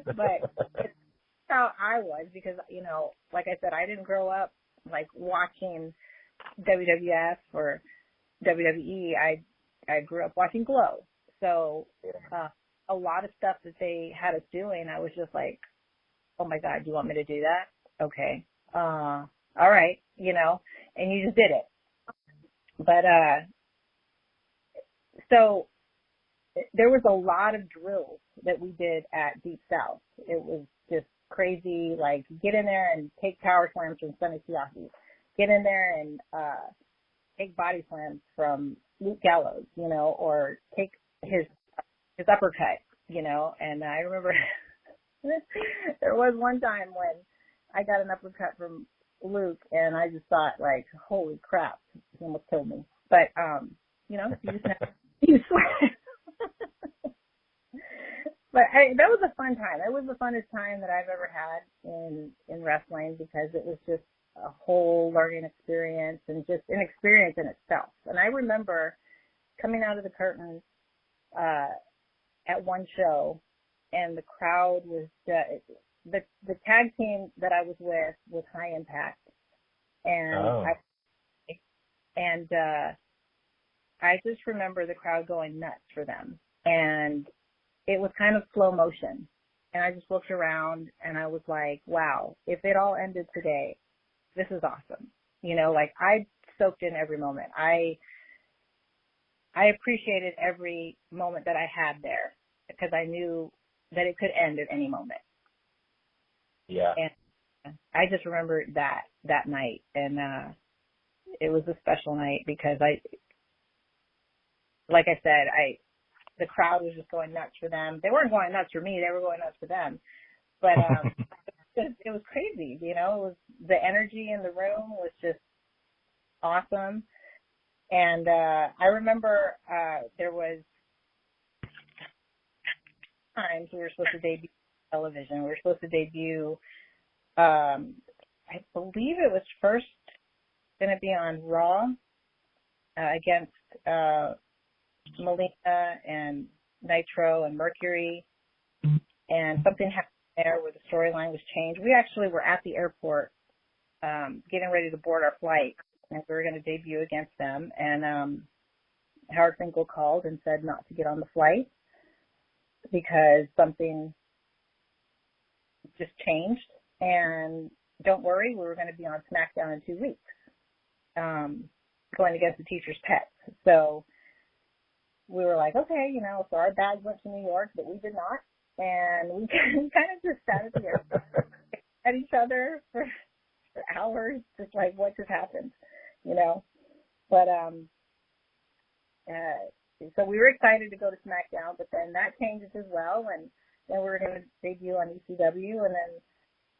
but it's how I was because, like I said, I didn't grow up like watching WWF or WWE. I grew up watching Glow. So a lot of stuff that they had us doing, I was just like, oh my God, do you want me to do that? Okay. All right, and you just did it. But so there was a lot of drills that we did at Deep South. It was just crazy, like get in there and take power slams from Sonny Siaki. Get in there and take body slams from Luke Gallows, or take his uppercut, and I remember there was one time when I got an uppercut from Luke and I just thought like, holy crap, he almost killed me. But, you just never, you swear. But that was a fun time. It was the funnest time that I've ever had in wrestling because it was just a whole learning experience and just an experience in itself. And I remember coming out of the curtain at one show, and the crowd was the tag team that I was with was High Impact, and I just remember the crowd going nuts for them, and it was kind of slow motion, and I just looked around and I was like, wow, if it all ended today, this is awesome. Like I soaked in every moment. I appreciated every moment that I had there because I knew that it could end at any moment. Yeah. And I just remember that night, and it was a special night because like I said, the crowd was just going nuts for them. They weren't going nuts for me; they were going nuts for them. But it was crazy, It was the energy in the room was just awesome. And I remember there was times we were supposed to debut television. We were supposed to debut. I believe it was first going to be on Raw against Melina and Nitro and Mercury, and something happened there where the storyline was changed. We actually were at the airport getting ready to board our flight, and we were going to debut against them, and Howard Finkel called and said not to get on the flight because something just changed, and don't worry, we were going to be on SmackDown in 2 weeks, going against the Teacher's Pet. So we were like, okay, so our bags went to New York, but we did not, and we kind of just sat at the airport at each other for hours, just like what just happened, But so we were excited to go to SmackDown, but then that changes as well, and then we were going to debut on ECW, and then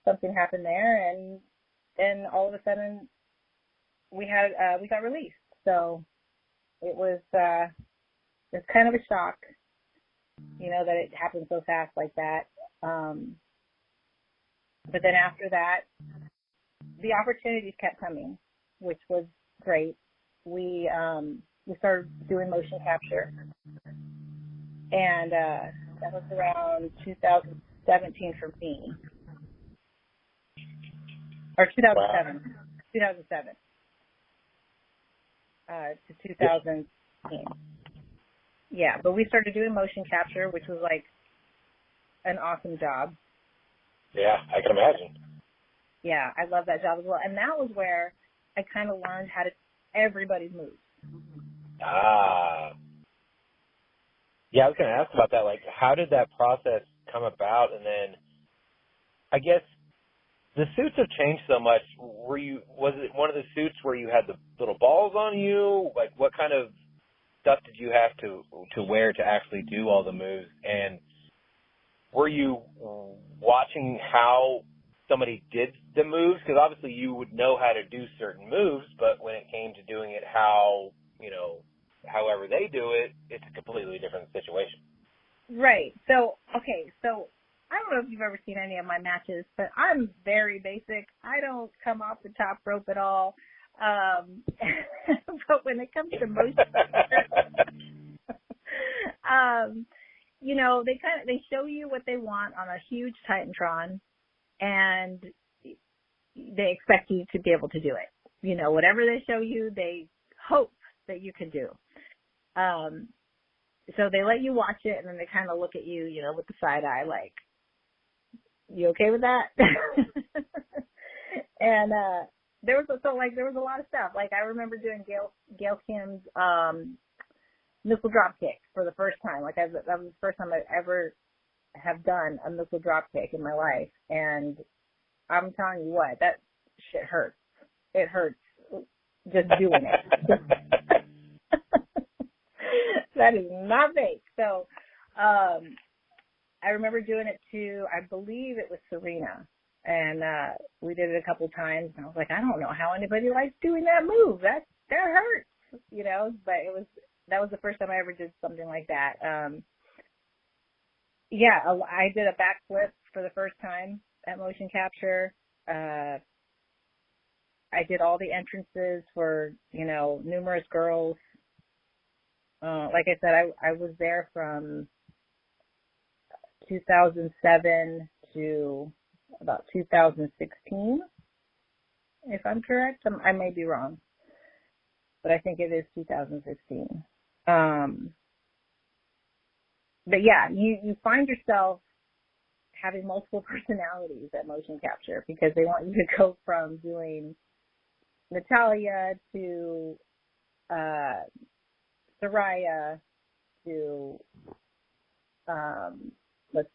something happened there, and then all of a sudden we got released. So it was it's kind of a shock, that it happened so fast like that. But then after that, the opportunities kept coming, which was great. We started doing motion capture, and that was around 2017 for me, or 2007, wow. 2007 to 2010. Yeah, but we started doing motion capture, which was like an awesome job. Yeah, I can imagine. Yeah, I love that job as well. And that was where I kind of learned how to everybody's moves. Yeah, I was going to ask about that. Like, how did that process come about? And then, I guess, the suits have changed so much. Was it one of the suits where you had the little balls on you? Like, what kind of stuff did you have to wear to actually do all the moves? And were you watching how somebody did the moves? Because obviously you would know how to do certain moves, but when it came to doing it however they do it, it's a completely different situation. Right. So I don't know if you've ever seen any of my matches, but I'm very basic. I don't come off the top rope at all. But when it comes to motion, they show you what they want on a huge Titantron, and they expect you to be able to do it. Whatever they show you, they hope that you can do. So they let you watch it, and then they kind of look at you, with the side eye, like, you okay with that? And there was a lot of stuff. Like, I remember doing Gail Kim's missile drop kick for the first time. Like, that was the first time I ever have done a missile drop kick in my life. And I'm telling you what, that shit hurts. It hurts just doing it. That is not fake. So, I remember doing it to, I believe it was Serena. And, we did it a couple times, and I was like, I don't know how anybody likes doing that move. That hurts, but that was the first time I ever did something like that. I did a backflip for the first time at motion capture. I did all the entrances for, numerous girls. Like I said, I was there from 2007 to about 2016, if I'm correct. I may be wrong, but I think it is 2016. But yeah, you find yourself having multiple personalities at motion capture, because they want you to go from doing Natalia to Soraya to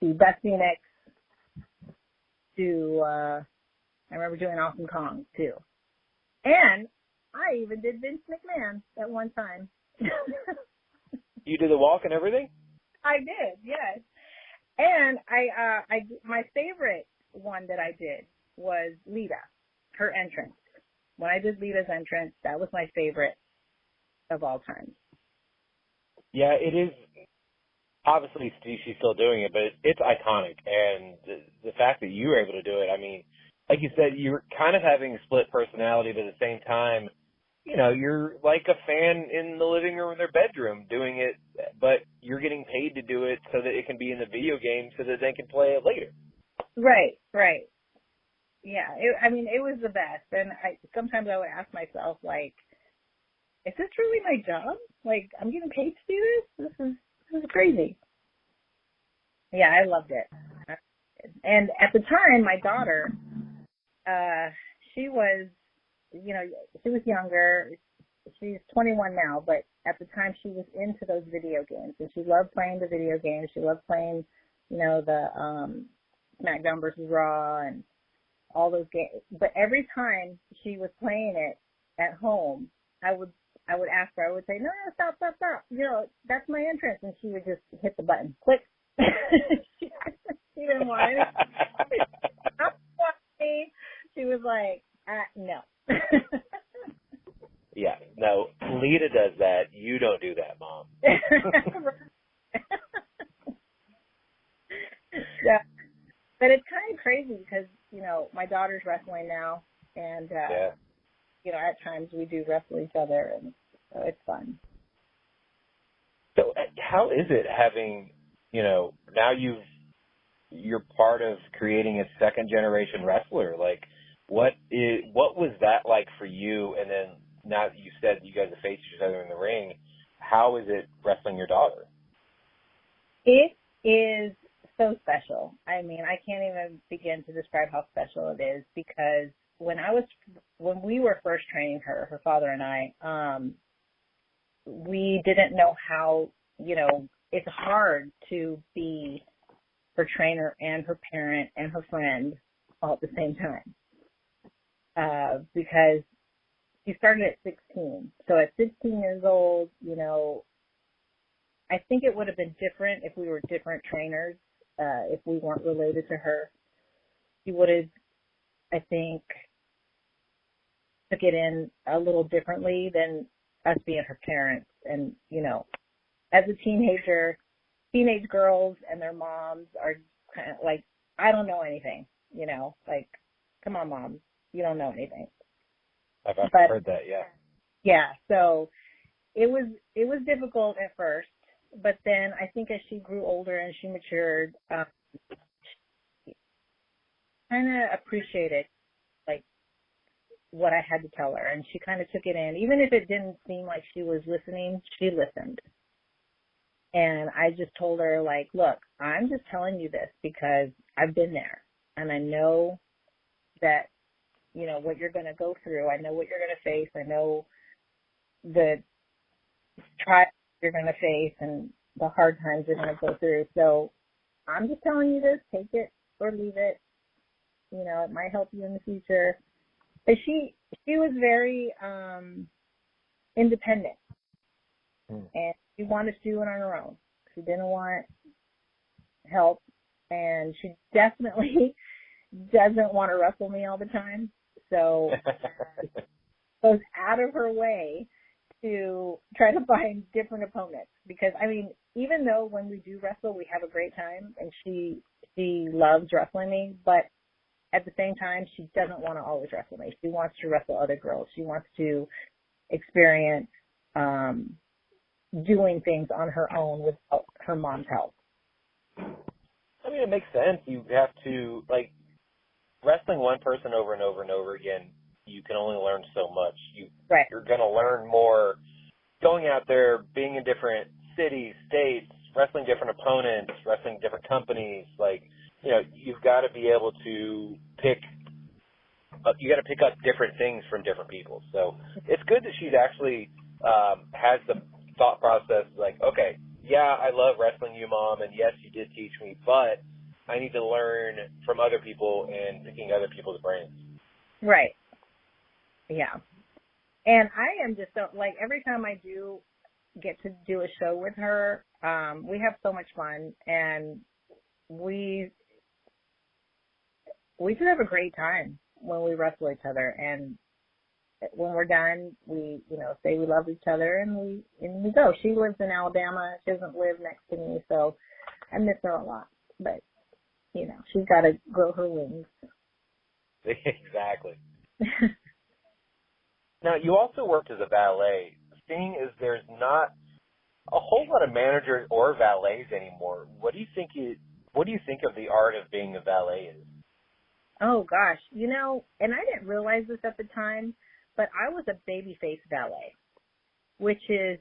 Beth Phoenix to I remember doing Awesome Kong too, and I even did Vince McMahon at one time. You did the walk and everything? I did, yes. And my favorite one that I did was Lita, her entrance. When I did Lita's entrance, that was my favorite of all time. Yeah, it is. Obviously, she's still doing it, but it's iconic. And the fact that you were able to do it, I mean, like you said, you're kind of having a split personality, but at the same time, you're like a fan in the living room in their bedroom doing it, but you're getting paid to do it so that it can be in the video game so that they can play it later. Right. Yeah, it was the best. And sometimes I would ask myself, like, is this really my job? Like, I'm getting paid to do this? This is crazy. Yeah, I loved it. And at the time, my daughter, she was younger. She's 21 now, but at the time she was into those video games, and she loved playing the video games. She loved playing, the SmackDown versus Raw and all those games. But every time she was playing it at home, I would ask her, I would say, no, stop. That's my entrance. And she would just hit the button. Click. She didn't want it. She was like, no. Yeah, no, Lita does that. You don't do that, Mom. Yeah. But it's kind of crazy because, my daughter's wrestling now. And, at times we do wrestle each other, and so it's fun. So how is it having, now you're part of creating a second generation wrestler? Like, what was that like for you? And then now that you said you guys have faced each other in the ring, how is it wrestling your daughter? It is so special. I mean, I can't even begin to describe how special it is, because when we were first training her father and I, we didn't know how, it's hard to be her trainer and her parent and her friend all at the same time. Because she started at 16. So at 16 years old, I think it would have been different if we were different trainers, if we weren't related to her. She would have, I think, took it in a little differently than us being her parents. And, as a teenage girls and their moms are kind of like, I don't know anything, like, come on, Mom, you don't know anything. I've heard that, yeah. Yeah, so it was difficult at first, but then I think as she grew older and she matured, she kind of appreciated like what I had to tell her, and she kind of took it in, even if it didn't seem like she was listening. She listened, and I just told her like, look, I'm just telling you this because I've been there, and I know that what you're going to go through. I know what you're going to face. I know the trials you're going to face and the hard times you're going to go through. So I'm just telling you this. Take it or leave it. It might help you in the future. But she was very independent, and she wanted to do it on her own. She didn't want help, and she definitely doesn't want to wrestle me all the time. So goes out of her way to try to find different opponents, because even though when we do wrestle we have a great time and she loves wrestling me, but at the same time she doesn't want to always wrestle me. She wants to wrestle other girls. She wants to experience doing things on her own without her mom's help. It makes sense. You have to, wrestling one person over and over and over again, you can only learn so much. Right. You're going to learn more going out there, being in different cities, states, wrestling different opponents, wrestling different companies. You've got to be able to pick up different things from different people. So it's good that she's actually has the thought process okay, yeah, I love wrestling you, Mom, and yes, you did teach me, but I need to learn from other people and picking other people's brains. Right. Yeah. And I am just every time I do get to do a show with her, we have so much fun, and we just have a great time when we wrestle each other. And when we're done, we say we love each other, and we go. She lives in Alabama. She doesn't live next to me, so I miss her a lot. But she's got to grow her wings. Exactly. Now, you also worked as a valet. Seeing as there's not a whole lot of managers or valets anymore, what do you think of the art of being a valet is? Oh gosh, and I didn't realize this at the time, but I was a babyface valet, which is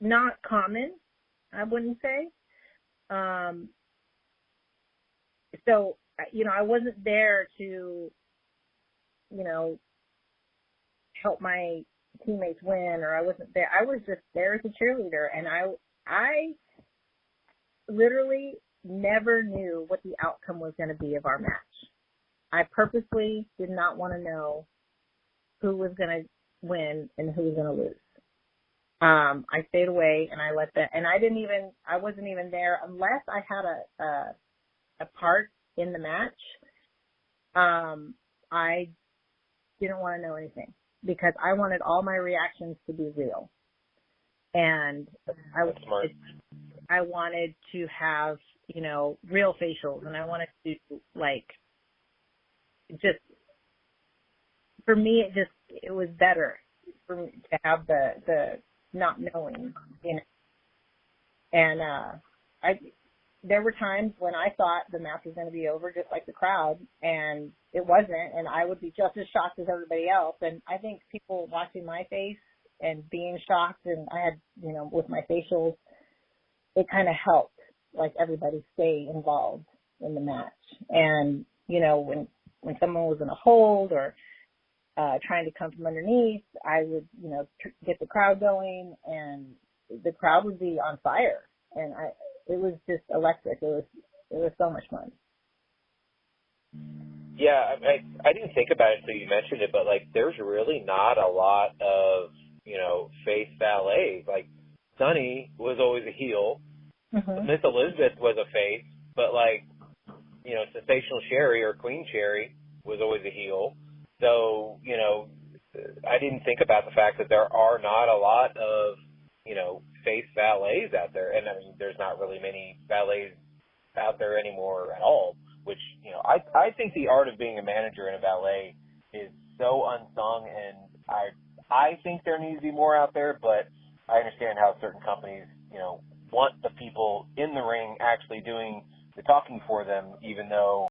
not common, I wouldn't say. So, I wasn't there to, help my teammates win, or I wasn't there. I was just there as a cheerleader, and I literally never knew what the outcome was going to be of our match. I purposely did not want to know who was going to win and who was going to lose. I stayed away, and I let that, and I wasn't even there unless I had a part in the match. I didn't want to know anything, because I wanted all my reactions to be real. And I wanted to have, real facials, and I wanted to just, for me, it was better for me to have the not knowing, and there were times when I thought the match was going to be over, just like the crowd, and it wasn't, and I would be just as shocked as everybody else. And I think people watching my face and being shocked, and I had, with my facials, it kind of helped, everybody stay involved in the match. And, when someone was in a hold or trying to come from underneath, I would, get the crowd going, and the crowd would be on fire. And it was just electric. It was so much fun. Yeah, I didn't think about it until you mentioned it, but there's really not a lot of face ballets. Sunny was always a heel. Mm-hmm. Miss Elizabeth was a face, but Sensational Sherry or Queen Cherry was always a heel. So I didn't think about the fact that there are not a lot of face ballets out there, and there's not really many ballets out there anymore at all, which I think the art of being a manager in a ballet is so unsung, and I think there needs to be more out there, but I understand how certain companies want the people in the ring actually doing the talking for them, even though